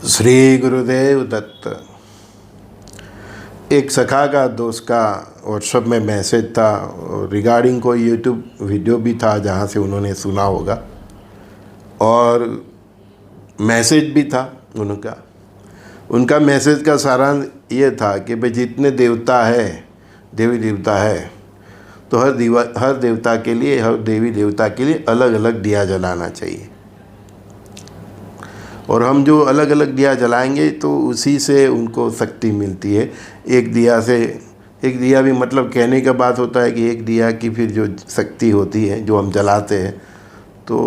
श्री गुरुदेव दत्त। एक सखा का दोस्त का व्हाट्सएप में मैसेज था रिगार्डिंग कोई यूट्यूब वीडियो भी था जहाँ से उन्होंने सुना होगा और मैसेज भी था उनका मैसेज का सारांश ये था कि भाई जितने देवता है देवी देवता है तो हर देवता के लिए हर देवी देवता के लिए अलग अलग दिया जलाना चाहिए और हम जो अलग अलग दिया जलाएंगे तो उसी से उनको शक्ति मिलती है। एक दिया भी मतलब कहने का बात होता है कि एक दिया की फिर जो शक्ति होती है जो हम जलाते हैं तो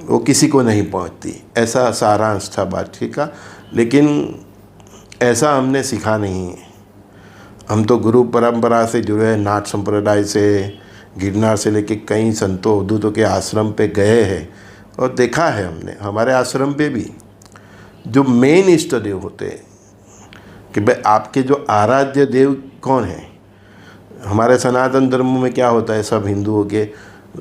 वो किसी को नहीं पहुंचती, ऐसा सारांश था बात का। लेकिन ऐसा हमने सीखा नहीं है। हम तो गुरु परंपरा से जुड़े हैं, नाथ संप्रदाय से, गिरनार से लेके कई संतों अवधूतों के आश्रम पे गए हैं और देखा है हमने हमारे आश्रम पे भी जो मेन इष्ट देव होते हैं कि भाई आपके जो आराध्य देव कौन है। हमारे सनातन धर्म में क्या होता है, सब हिंदुओं के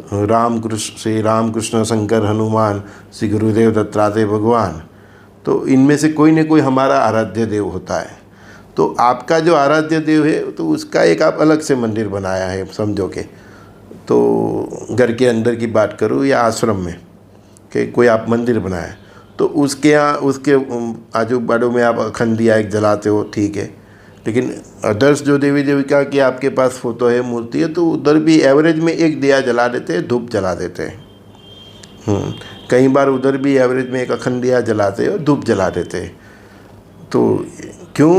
श्री राम कृष्ण शंकर हनुमान श्री गुरुदेव दत्तात्रेय भगवान, तो इनमें से कोई न कोई हमारा आराध्य देव होता है। तो आपका जो आराध्य देव है तो उसका एक आप अलग से मंदिर बनाया है समझो के, तो घर के अंदर की बात करूँ या आश्रम में कि कोई आप मंदिर बनाए तो उसके यहाँ उसके आजू बाजू में आप अखंड दिया एक जलाते हो, ठीक है। लेकिन अदर्स जो देवी देविका की आपके पास फोटो है, मूर्ति है, तो उधर भी एवरेज में एक दिया जला देते हैं, धूप जला देते हैं। कई बार उधर भी एवरेज में एक अखंड दिया जलाते हैं और धूप जला देते हैं। तो क्यों?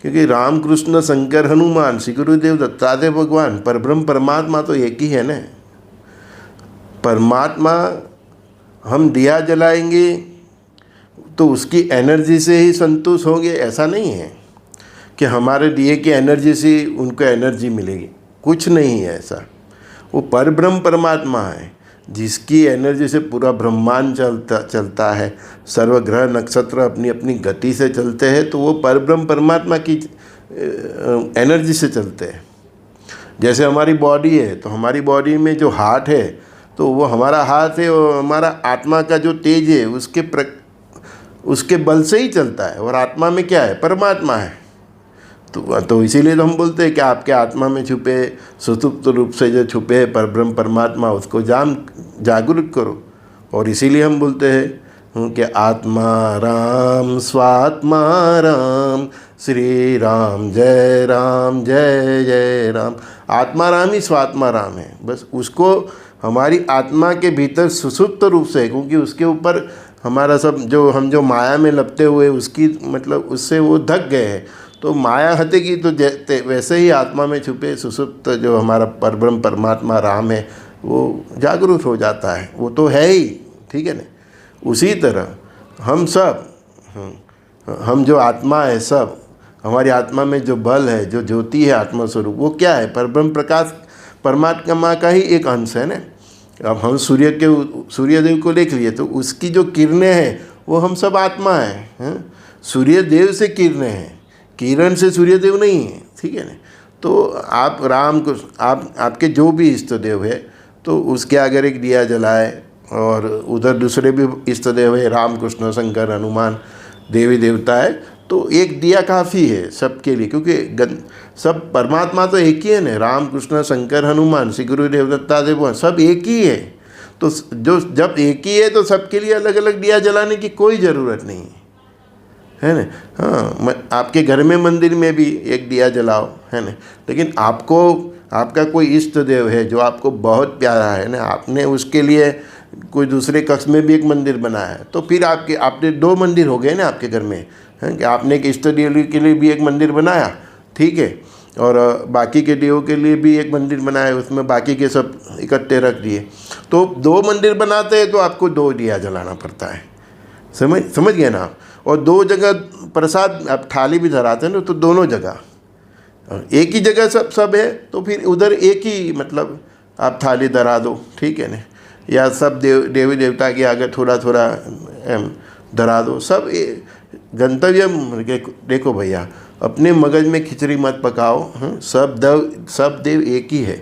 क्योंकि राम कृष्ण शंकर हनुमान श्री गुरुदेव दत्तात्रेय भगवान परब्रह्म परमात्मा तो एक ही है ना। परमात्मा हम दिया जलाएंगे तो उसकी एनर्जी से ही संतुष्ट होंगे, ऐसा नहीं है कि हमारे दिए की एनर्जी से उनको एनर्जी मिलेगी, कुछ नहीं है ऐसा। वो परब्रह्म परमात्मा है जिसकी एनर्जी से पूरा ब्रह्मांड चलता है, सर्व ग्रह नक्षत्र अपनी अपनी गति से चलते हैं, तो वो परब्रह्म परमात्मा की एनर्जी से चलते हैं। जैसे हमारी बॉडी है तो हमारी बॉडी में जो हार्ट है तो वो हमारा हाथ है और हमारा आत्मा का जो तेज है उसके बल से ही चलता है। और आत्मा में क्या है? परमात्मा है। तो इसीलिए तो हम बोलते हैं कि आपके आत्मा में छुपे सुसुप्त रूप से जो छुपे है परब्रह्म परमात्मा, उसको जागरूक करो। और इसीलिए हम बोलते हैं कि आत्मा राम स्वात्मा राम श्री राम जय जय राम। आत्मा राम ही स्वात्मा राम है, बस उसको हमारी आत्मा के भीतर सुसुप्त रूप से, क्योंकि उसके ऊपर हमारा सब जो माया में लपटे हुए उसकी मतलब उससे वो धक गए हैं, तो माया हटेगी तो वैसे ही आत्मा में छुपे सुसुप्त जो हमारा परब्रह्म परमात्मा राम है वो जागरूक हो जाता है, वो तो है ही, ठीक है ना। उसी तरह हम जो आत्मा है, सब हमारी आत्मा में जो बल है, जो ज्योति है, आत्मा स्वरूप, वो क्या है? परब्रह्म प्रकाश परमात्मा का ही एक अंश है ना। अब हम सूर्यदेव को देख लिए तो उसकी जो किरणें हैं वो हम सब आत्मा है। सूर्यदेव से किरणें हैं, किरण से सूर्यदेव नहीं है, ठीक है ना। तो आप राम को आपके जो भी इष्ट देव है तो उसके अगर एक दिया जलाए और उधर दूसरे भी इष्ट देव है, राम कृष्ण शंकर हनुमान देवी देवता है, तो एक दिया काफ़ी है सबके लिए, क्योंकि सब परमात्मा तो एक ही है ना। राम कृष्ण शंकर हनुमान श्री गुरुदेव दत्तात्रेय भगवान सब एक ही है। तो जब एक ही है तो सबके लिए अलग अलग दिया जलाने की कोई ज़रूरत नहीं है ना। हाँ, आपके घर में मंदिर में भी एक दिया जलाओ, है ना। लेकिन आपका कोई इष्ट देव है जो आपको बहुत प्यारा है ना, आपने उसके लिए कोई दूसरे कक्ष में भी एक मंदिर बनाया है, तो फिर आपने 2 मंदिर हो गए ना आपके घर में, है कि आपने एक इष्ट देव के लिए भी एक मंदिर बनाया, ठीक है, और बाकी के देवों के लिए भी एक मंदिर बनाया, उसमें बाकी के सब इकट्ठे रख दिए। तो 2 मंदिर बनाते हैं तो आपको 2 दिया जलाना पड़ता है, समझ गए ना आप। और 2 जगह प्रसाद आप थाली भी धराते हैं ना, तो दोनों जगह एक ही जगह सब है तो फिर उधर एक ही मतलब आप थाली धरा दो, ठीक है ना। या सब देवी देवता के आगे थोड़ा थोड़ा धरा दो, सब गंतव्य। देखो भैया, अपने मगज में खिचड़ी मत पकाओ। सब देव एक ही है।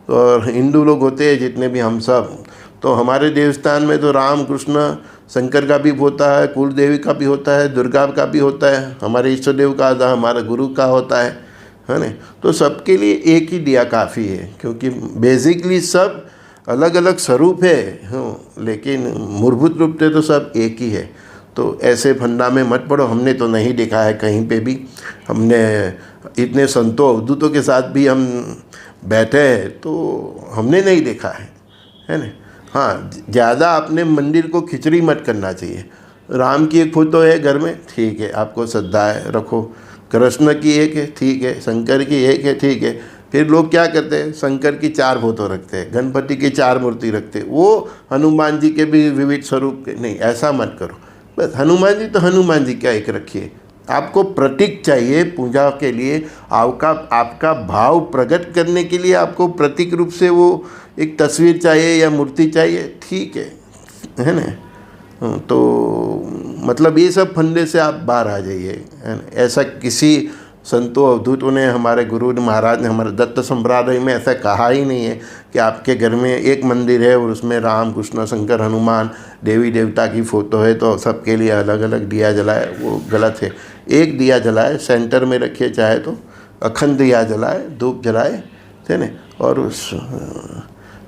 और हिंदू लोग होते हैं जितने भी हम सब, तो हमारे देवस्थान में तो राम कृष्ण शंकर का भी होता है, कुल देवी का भी होता है, दुर्गा का भी होता है, हमारे इष्ट देव का होता है, हमारे गुरु का होता है ना। तो सबके लिए एक ही दिया काफ़ी है, क्योंकि बेसिकली सब अलग अलग स्वरूप है, लेकिन मूलभूत रूप से तो सब एक ही है। तो ऐसे फंडा में मत पड़ो। हमने तो नहीं देखा है कहीं पे भी, हमने इतने संतों अवधूतों के साथ भी हम बैठे हैं तो हमने नहीं देखा है ना। हाँ, ज़्यादा अपने मंदिर को खिचड़ी मत करना चाहिए। राम की एक फोटो है घर में, ठीक है, आपको श्रद्धा है रखो। कृष्ण की एक है, ठीक है, शंकर की एक है, ठीक है। फिर लोग क्या करते हैं, शंकर की 4 फोटो रखते हैं, गणपति की 4 मूर्ति रखते हैं, वो हनुमान जी के भी विविध स्वरूप के। नहीं, ऐसा मत करो। बस हनुमान जी तो हनुमान जी का एक रखिए। आपको प्रतीक चाहिए पूजा के लिए, आपका भाव प्रकट करने के लिए आपको प्रतीक रूप से वो एक तस्वीर चाहिए या मूर्ति चाहिए, ठीक है ना। तो मतलब ये सब फंदे से आप बाहर आ जाइए, है ना। ऐसा किसी संतों अवधूतों ने, हमारे गुरु महाराज ने, हमारे दत्त संप्रदाय में ऐसा कहा ही नहीं है कि आपके घर में एक मंदिर है और उसमें राम कृष्ण शंकर हनुमान देवी देवता की फ़ोटो है तो सबके लिए अलग अलग दिया जलाए, वो गलत है। एक दिया जलाए, सेंटर में रखिए, चाहे तो अखंड दिया जलाए, धूप जलाए, है ना। और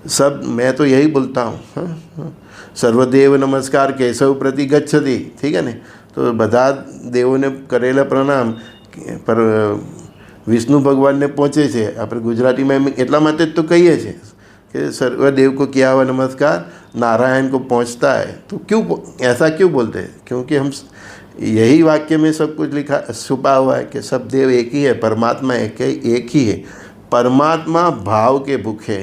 सब मैं तो यही बोलता हूँ, सर्वदेव नमस्कार केशव प्रति गच्छति, ठीक है ना। तो બધા દેવોને કરેલા પ્રણામ, પર વિષ્ણુ ભગવાનને પહોંચે છે। આપણે ગુજરાતીમાં એટલા માટે જ તો કહીએ છીએ कि सर्वदेव को किया हुआ नमस्कार नारायण को पहुंचता है। तो क्यों ऐसा क्यों बोलते हैं, क्योंकि हम यही वाक्य में सब कुछ लिखा छुपा हुआ है कि सब देव एक ही है, परमात्मा एक ही है। परमात्मा भाव के भूखे।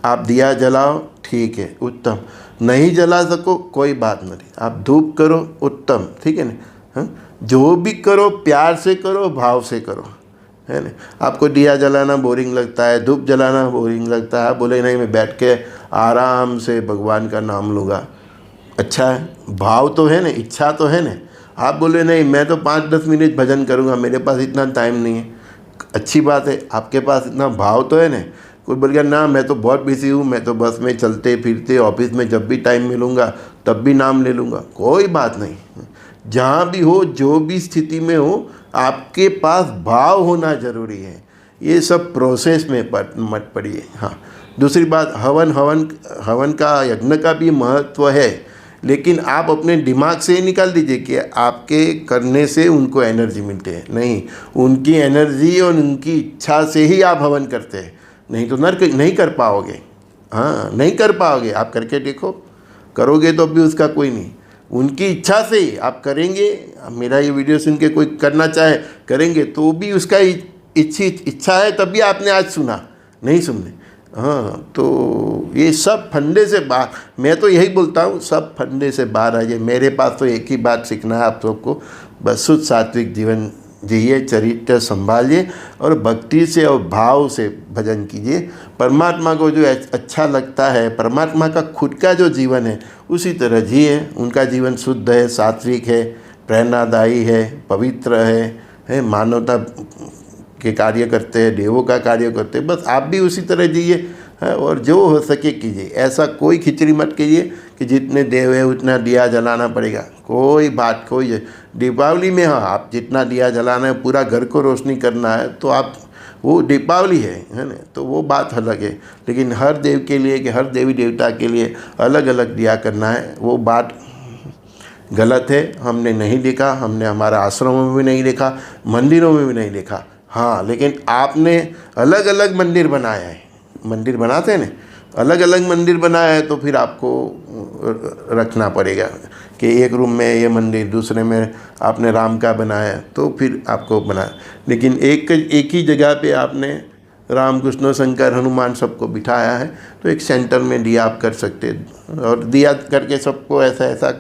आप दिया जलाओ, ठीक है, उत्तम। नहीं जला सको कोई बात नहीं, आप धूप करो, उत्तम, ठीक है ना। हाँ, जो भी करो प्यार से करो, भाव से करो, है ना। आपको दिया जलाना बोरिंग लगता है, धूप जलाना बोरिंग लगता है, बोले नहीं मैं बैठ के आराम से भगवान का नाम लूँगा, अच्छा है, भाव तो है ना, इच्छा तो है ना। आप बोले नहीं मैं तो 5-10 मिनट भजन करूँगा, मेरे पास इतना टाइम नहीं है, अच्छी बात है, आपके पास इतना भाव तो है ना। कोई बोल गया ना मैं तो बहुत बिजी हूँ, मैं तो बस में चलते फिरते ऑफिस में जब भी टाइम मिलूँगा तब भी नाम ले लूँगा, कोई बात नहीं। जहाँ भी हो, जो भी स्थिति में हो, आपके पास भाव होना ज़रूरी है। ये सब प्रोसेस में मत पड़िए। हाँ, दूसरी बात, हवन का यज्ञ का भी महत्व है, लेकिन आप अपने दिमाग से निकाल दीजिए कि आपके करने से उनको एनर्जी मिलती है, नहीं, उनकी एनर्जी और उनकी इच्छा से ही आप हवन करते हैं, नहीं तो नहीं कर पाओगे। हाँ, नहीं कर पाओगे, आप करके देखो, करोगे तो भी उसका कोई नहीं, उनकी इच्छा से ही आप करेंगे। मेरा ये वीडियो सुन के कोई करना चाहे करेंगे तो भी उसका इच्छा है, तभी आपने आज सुना, नहीं सुनने। हाँ, तो ये सब फंडे से बाहर, मैं तो यही बोलता हूँ, सब फंडे से बाहर आ जाए। मेरे पास तो एक ही बात सीखना है आप सबको, बस शुद्ध सात्विक जीवन जिए, चरित्र संभालिए और भक्ति से और भाव से भजन कीजिए। परमात्मा को जो अच्छा लगता है, परमात्मा का खुद का जो जीवन है उसी तरह जिए। उनका जीवन शुद्ध है, सात्विक है, प्रेरणादायी है, पवित्र है, मानवता के कार्य करते हैं, देवों का कार्य करते हैं। बस आप भी उसी तरह जिए और जो हो सके कीजिए। ऐसा कोई खिचड़ी मत कीजिए कि जितने देव है उतना दिया जलाना पड़ेगा, कोई बात कोई। दीपावली में हाँ, आप जितना दिया जलाना है, पूरा घर को रोशनी करना है तो आप, वो दीपावली है ना, तो वो बात अलग है। लेकिन हर देव के लिए, कि हर देवी देवता के लिए अलग अलग दिया करना है, वो बात गलत है। हमने नहीं देखा, हमने हमारा आश्रमों में भी नहीं देखा, मंदिरों में भी नहीं देखा। हाँ, लेकिन आपने अलग अलग मंदिर बनाया है, मंदिर बनाते हैं ना, अलग अलग मंदिर बनाया है, तो फिर आपको रखना पड़ेगा कि एक रूम में ये मंदिर, दूसरे में आपने राम का बनाया, तो फिर आपको बना। लेकिन एक ही जगह पे आपने राम कृष्ण शंकर हनुमान सबको बिठाया है, तो एक सेंटर में दिया आप कर सकते हैं, और दिया करके सबको ऐसा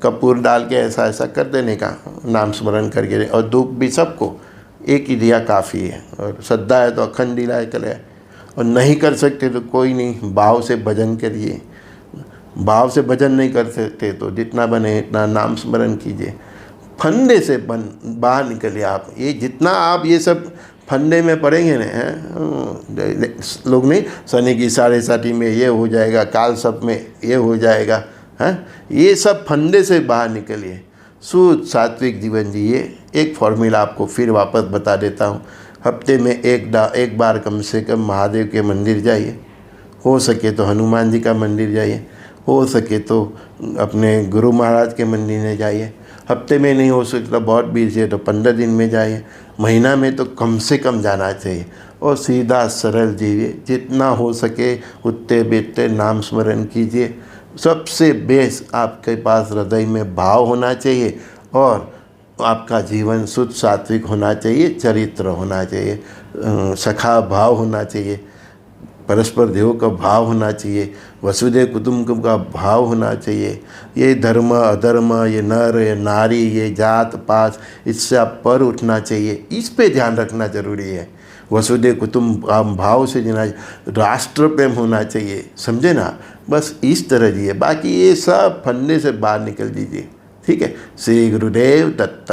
कपूर डाल के ऐसा कर देने का, नाम स्मरण करके, और धूप भी सबको एक ही दिया काफ़ी है। और श्रद्धा है तो अखंड दिलाए चले, और नहीं कर सकते तो कोई नहीं, भाव से भजन करिए। भाव से भजन नहीं कर सकते तो जितना बने इतना नाम स्मरण कीजिए। फंदे से बाहर निकलिए आप। ये जितना आप ये सब फंदे में पड़ेंगे ना, हैं लोग नहीं, शनि की 7.5 में ये हो जाएगा, काल सब में ये हो जाएगा, हैं ये सब फंदे से बाहर निकलिए, शुद्ध सात्विक जीवन जिए। एक फॉर्मूला आपको फिर वापस बता देता हूँ। हफ्ते में एक बार कम से कम महादेव के मंदिर जाइए, हो सके तो हनुमान जी का मंदिर जाइए, हो सके तो अपने गुरु महाराज के मंदिर में जाइए। हफ्ते में नहीं हो सकता, बहुत बिजी है तो 15 दिन में जाइए, महीना में तो कम से कम जाना चाहिए। और सीधा सरल जीविए, जितना हो सके उतने बेटे नाम स्मरण कीजिए। सबसे बेस्ट आपके पास हृदय में भाव होना चाहिए और आपका जीवन शुद्ध सात्विक होना चाहिए, चरित्र होना चाहिए, सखा भाव होना चाहिए, परस्पर देव का भाव होना चाहिए, वसुदेव कुटुंब का भाव होना चाहिए। ये धर्म अधर्म, ये नर ये नारी, ये जात पात, इससे आप पर उठना चाहिए, इस पे ध्यान रखना जरूरी है। वसुदेव कुटुंब भाव से जीना, राष्ट्र प्रेम होना चाहिए, समझे ना। बस इस तरह जिए, बाकी ये सब फंदे से बाहर निकल दीजिए। ठीक है। श्री गुरुदेव दत्त।